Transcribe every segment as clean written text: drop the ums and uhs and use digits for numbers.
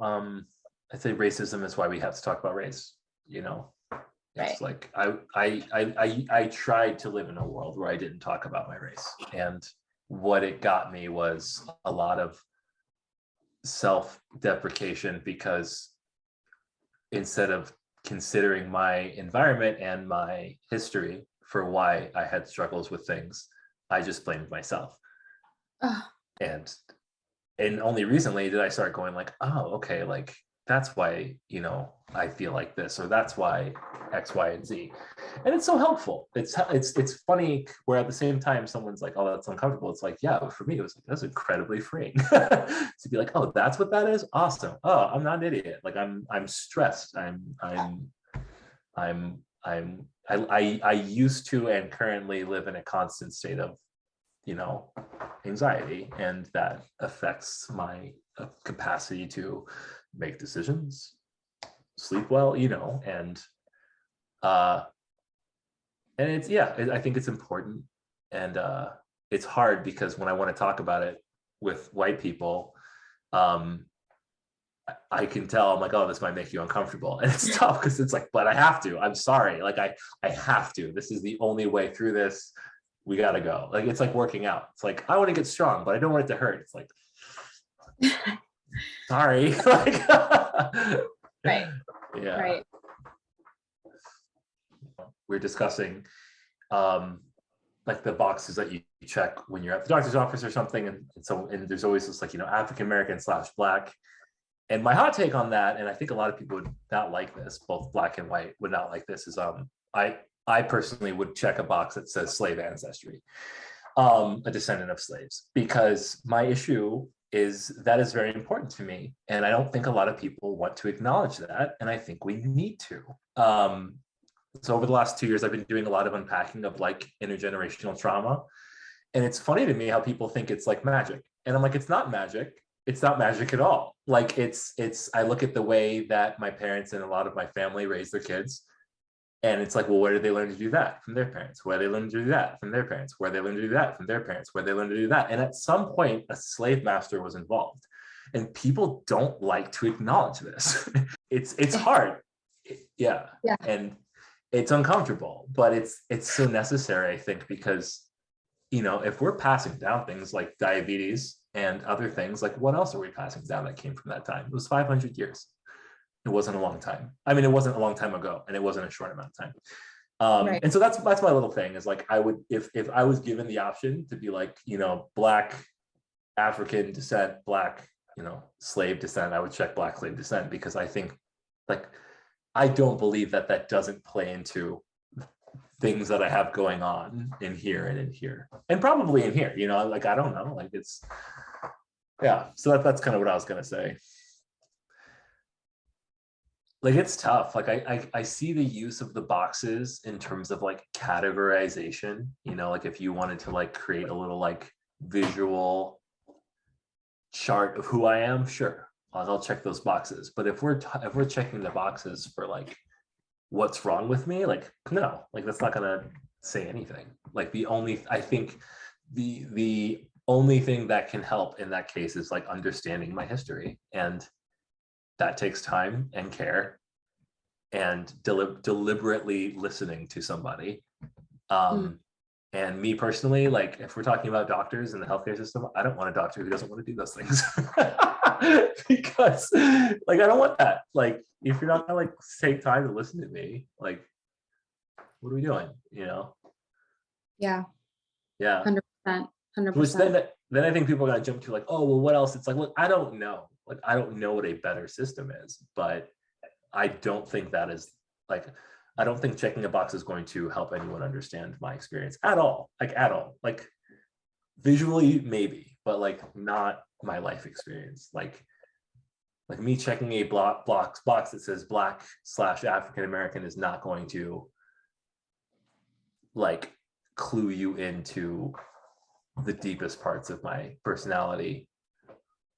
I'd say racism is why we have to talk about race. It's like I tried to live in a world where I didn't talk about my race, and what it got me was a lot of self-deprecation, because instead of considering my environment and my history for why I had struggles with things, I just blamed myself. And only recently did I start going like, oh, okay, like that's why, I feel like this, or that's why X, Y, and Z. And it's so helpful. It's funny where at the same time someone's like, oh, that's uncomfortable. It's like, yeah, for me, it was like, that's incredibly freeing to be like, oh, that's what that is. Awesome. Oh, I'm not an idiot. Like I'm stressed. I used to and currently live in a constant state of, anxiety, and that affects my capacity to make decisions, sleep well, and it's, I think it's important. And it's hard because when I want to talk about it with white people, I can tell, I'm like, oh, this might make you uncomfortable. And it's tough because it's like, but I have to, I'm sorry. Like I have to, this is the only way through this. We got to go. Like, it's like working out. It's like, I want to get strong, but I don't want it to hurt. It's like, sorry. Like, right. Yeah. Right. We're discussing like the boxes that you check when you're at the doctor's office or something. And there's always this like, African-American / Black. And my hot take on that, and I think a lot of people would not like this, both Black and white would not like this, is I personally would check a box that says slave ancestry, a descendant of slaves, because my issue is that is very important to me. And I don't think a lot of people want to acknowledge that. And I think we need to. So over the last 2 years, I've been doing a lot of unpacking of like intergenerational trauma. And it's funny to me how people think it's like magic. And I'm like, it's not magic. It's not magic at all. Like I look at the way that my parents and a lot of my family raise their kids. And it's like, well, where did they learn to do that? From their parents. Where they learn to do that? From their parents. Where they learn to do that? From their parents. Where they learn to do that? And at some point, a slave master was involved. And people don't like to acknowledge this. It's hard. Yeah. And it's uncomfortable, but it's so necessary, I think, because, if we're passing down things like diabetes and other things, like what else are we passing down that came from that time? It was 500 years. It wasn't a long time. I mean, it wasn't a long time ago, and it wasn't a short amount of time. Right. And so that's my little thing, is like, I would, if I was given the option to be like, Black, African descent, Black, slave descent, I would check Black slave descent, because I think, like, I don't believe that doesn't play into things that I have going on in here and in here, and probably in here, like, I don't know, like, it's, yeah. So that's kind of what I was gonna say. Like, it's tough. Like I see the use of the boxes in terms of like categorization, like if you wanted to like create a little like visual chart of who I am, sure, I'll check those boxes. But if we're checking the boxes for like what's wrong with me, like, no, like that's not gonna say anything. Like I think the only thing that can help in that case is like understanding my history, and that takes time and care and deliberately listening to somebody. And me personally, like, if we're talking about doctors in the healthcare system, I don't want a doctor who doesn't want to do those things. Because like, I don't want that. Like, if you're not gonna like take time to listen to me, like, what are we doing? Yeah. 100%. Which then I think people are gonna jump to like, oh, well, what else? It's like, look, I don't know. Like, I don't know what a better system is, but I don't think that is like, I don't think checking a box is going to help anyone understand my experience at all. Like, at all. Like, visually, maybe, but like not my life experience. Like me checking a box that says Black / African American is not going to like clue you into the deepest parts of my personality,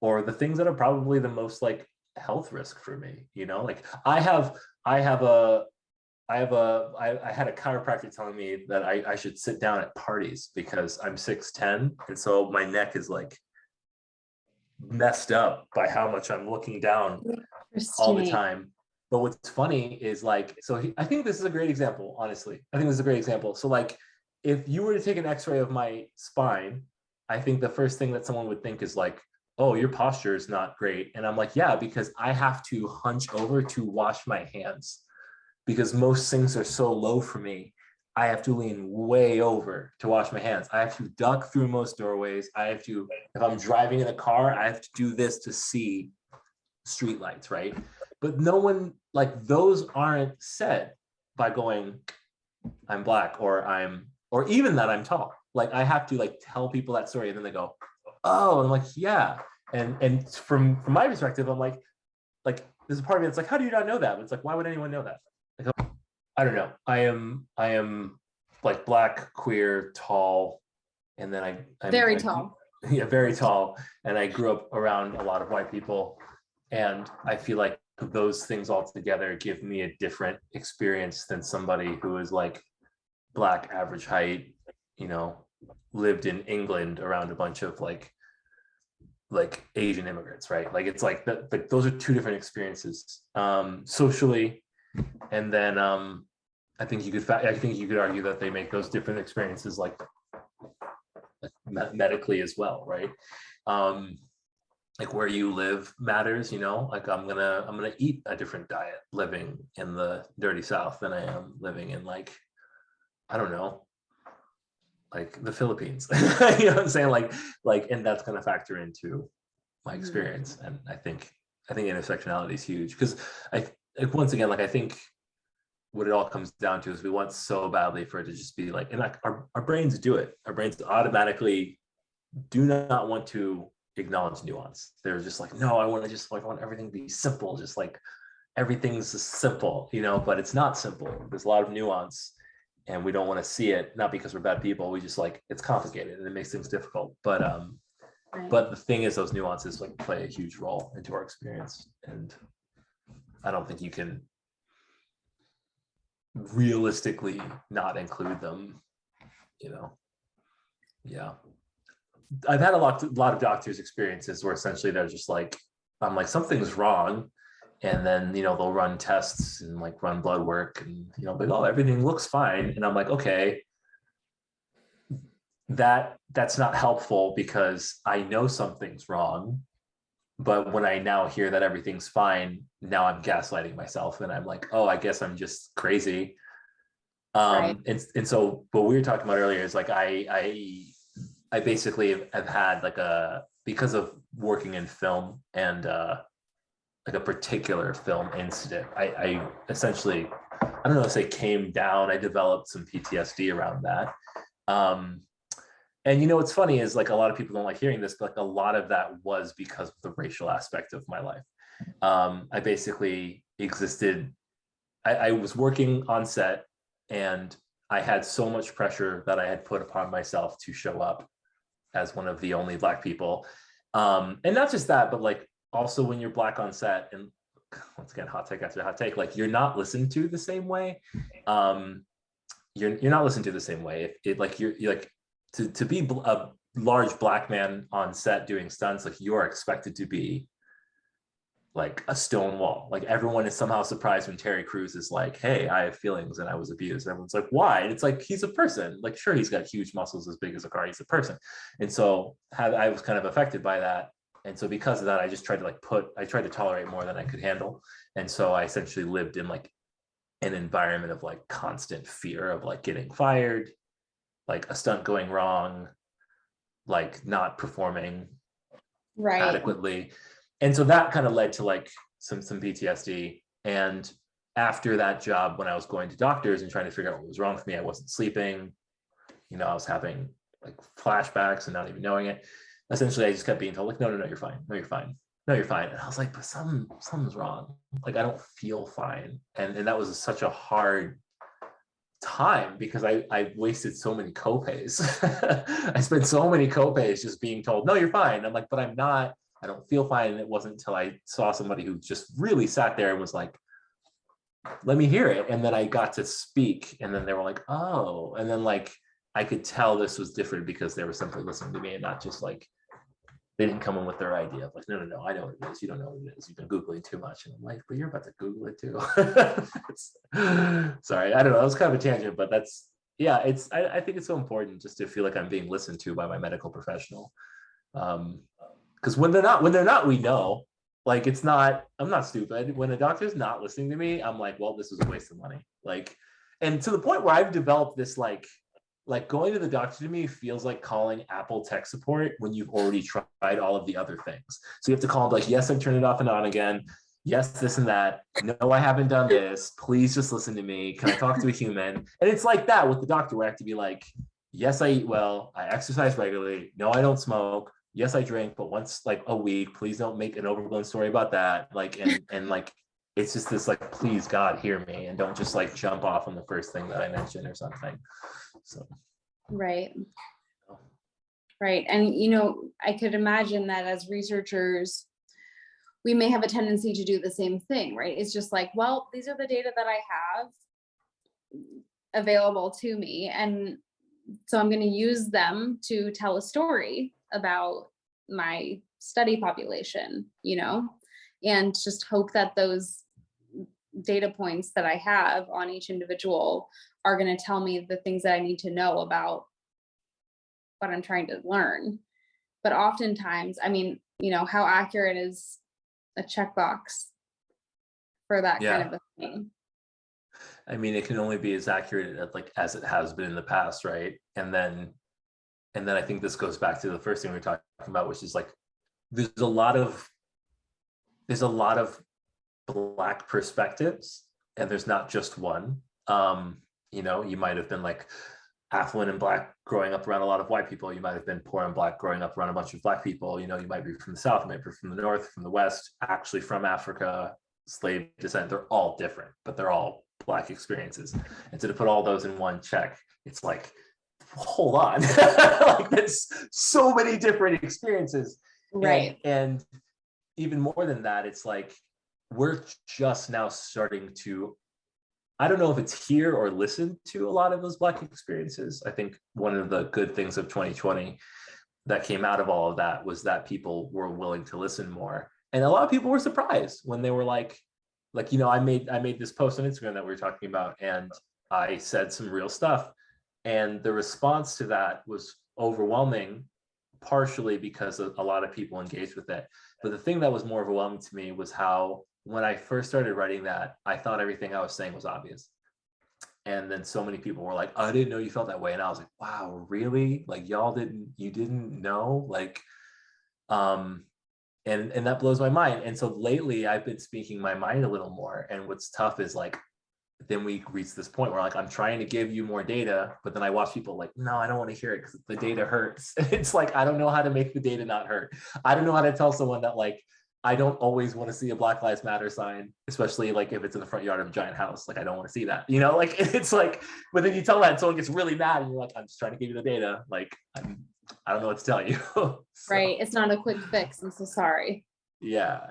or the things that are probably the most like health risk for me. Like I had a chiropractor telling me that I should sit down at parties because I'm 6'10", and so my neck is like messed up by how much I'm looking down all the time. But what's funny is like, I think this is a great example, honestly. I think this is a great example. So like, if you were to take an x-ray of my spine, I think the first thing that someone would think is like, oh, your posture is not great. And I'm like, yeah, because I have to hunch over to wash my hands because most things are so low for me. I have to lean way over to wash my hands. I have to duck through most doorways. I have to, if I'm driving in a car, I have to do this to see streetlights, right? But no one, like, those aren't said by going, I'm black, or even that I'm tall. Like, I have to like tell people that story, and then they go, oh, and I'm like, yeah. And from my perspective, I'm like there's a part of me that's like, how do you not know that? But it's like, why would anyone know that? Like, I don't know. I am like black, queer, tall, and then I'm very tall. Yeah, very tall. And I grew up around a lot of white people. And I feel like those things all together give me a different experience than somebody who is like black, average height, you know, lived in England around a bunch of like Asian immigrants, right? Like it's like those are two different experiences socially. And then I think you could argue that they make those different experiences like medically as well, right? Like where you live matters, you know, like I'm gonna eat a different diet living in the dirty South than I am living in like, I don't know, like the Philippines. You know what I'm saying? Like, and that's gonna factor into my experience. And I think intersectionality is huge because once again, like I think what it all comes down to is we want so badly for it to just be like, and like our brains do it. Our brains automatically do not want to acknowledge nuance. They're just like, no, I want everything to be simple, just like everything's simple, you know, but it's not simple. There's a lot of nuance and we don't want to see it, not because we're bad people. We just like, it's complicated and it makes things difficult. But the thing is, those nuances like play a huge role into our experience. And I don't think you can realistically not include them, you know. Yeah. I've had a lot of doctors' experiences where essentially they're just like, I'm like, something's wrong. And then, you know, they'll run tests and like run blood work and, you know, like, oh, everything looks fine. And I'm like, okay, that's not helpful because I know something's wrong. But when I now hear that everything's fine, now I'm gaslighting myself and I'm like, oh, I guess I'm just crazy. Right. And so what we were talking about earlier is like, I basically have had like because of working in film and like a particular film incident, I essentially, I don't know if say came down, I developed some PTSD around that. And you know, what's funny is like a lot of people don't like hearing this, but like a lot of that was because of the racial aspect of my life. I basically existed, I was working on set and I had so much pressure that I had put upon myself to show up as one of the only Black people. And not just that, but like also when you're Black on set, and once again, hot take after hot take, like you're not listened to the same way. You're not listened to the same way. It like you're like to be a large Black man on set doing stunts, like you're expected to be like a stone wall. Like everyone is somehow surprised when Terry Crews is like, hey, I have feelings and I was abused. And everyone's like, why? And it's like, he's a person. Like, sure, he's got huge muscles as big as a car. He's a person. And so I was kind of affected by that. And so because of that, I just tried to I tried to tolerate more than I could handle. And so I essentially lived in like an environment of like constant fear of like getting fired, like a stunt going wrong, like not performing adequately. And so that kind of led to like some PTSD. And after that job, when I was going to doctors and trying to figure out what was wrong with me, I wasn't sleeping. You know, I was having like flashbacks and not even knowing it. Essentially, I just kept being told like, no, you're fine. No, you're fine. No, you're fine. And I was like, but something's wrong. Like, I don't feel fine. And that was such a hard time because I wasted so many copays. I spent so many copays just being told, no, you're fine. I'm like, but I'm not. I don't feel fine. And it wasn't until I saw somebody who just really sat there and was like, let me hear it. And then I got to speak. And then they were like, oh. And then like, I could tell this was different because they were simply listening to me and not just like, they didn't come in with their idea of like, no, I know what it is. You don't know what it is. You've been Googling too much. And I'm like, but you're about to Google it too. Sorry, I don't know. That was kind of a tangent, but that's, yeah, I think it's so important just to feel like I'm being listened to by my medical professional. Because when they're not, we know, like, it's not, I'm not stupid. When a doctor's not listening to me, I'm like, well, this is a waste of money. Like, and to the point where I've developed this, like going to the doctor to me feels like calling Apple tech support when you've already tried all of the other things. So you have to call them like, yes, I've turned it off and on again. Yes, this and that. No, I haven't done this. Please just listen to me. Can I talk to a human? And it's like that with the doctor, where I have to be like, yes, I eat well. I exercise regularly. No, I don't smoke. Yes, I drink, but once like a week. Please don't make an overblown story about that. Like, and like, it's just this like, please God, hear me, and don't just like jump off on the first thing that I mentioned or something. So. Right. Right. And, you know, I could imagine that as researchers, we may have a tendency to do the same thing, right? It's just like, well, these are the data that I have available to me. And so I'm going to use them to tell a story about my study population, you know, and just hope that those data points that I have on each individual are going to tell me the things that I need to know about what I'm trying to learn. But oftentimes, I mean, you know, how accurate is a checkbox for that kind of a thing? I mean, it can only be as accurate like as it has been in the past, right? And then I think this goes back to the first thing we were talking about, which is like there's a lot of Black perspectives, and there's not just one. You know, you might have been like affluent and Black growing up around a lot of white people. You might have been poor and Black growing up around a bunch of Black people. You know, you might be from the South, you might be from the North, from the West, actually from Africa, slave descent. They're all different, but they're all Black experiences. And so to put all those in one check, it's like, hold on. Like, there's so many different experiences. Right. And even more than that, it's like, we're just now starting to, I don't know if it's hear or listen to a lot of those Black experiences. I think one of the good things of 2020 that came out of all of that was that people were willing to listen more. And a lot of people were surprised when they were like, you know, I made this post on Instagram that we were talking about, and I said some real stuff. And the response to that was overwhelming, partially because a lot of people engaged with it. But the thing that was more overwhelming to me was how, when I first started writing that, I thought everything I was saying was obvious. And then so many people were like, I didn't know you felt that way. And I was like, wow, really? Like, you didn't know? Like, and that blows my mind. And so lately I've been speaking my mind a little more. And what's tough is like, then we reach this point where like, I'm trying to give you more data, but then I watch people like, no, I don't want to hear it because the data hurts. It's like, I don't know how to make the data not hurt. I don't know how to tell someone that like, I don't always want to see a Black Lives Matter sign, especially like if it's in the front yard of a giant house. Like, I don't want to see that, you know, like it's like, but then you tell that and someone gets really mad and you're like, I'm just trying to give you the data. Like, I don't know what to tell you. So, right. It's not a quick fix. I'm so sorry. Yeah.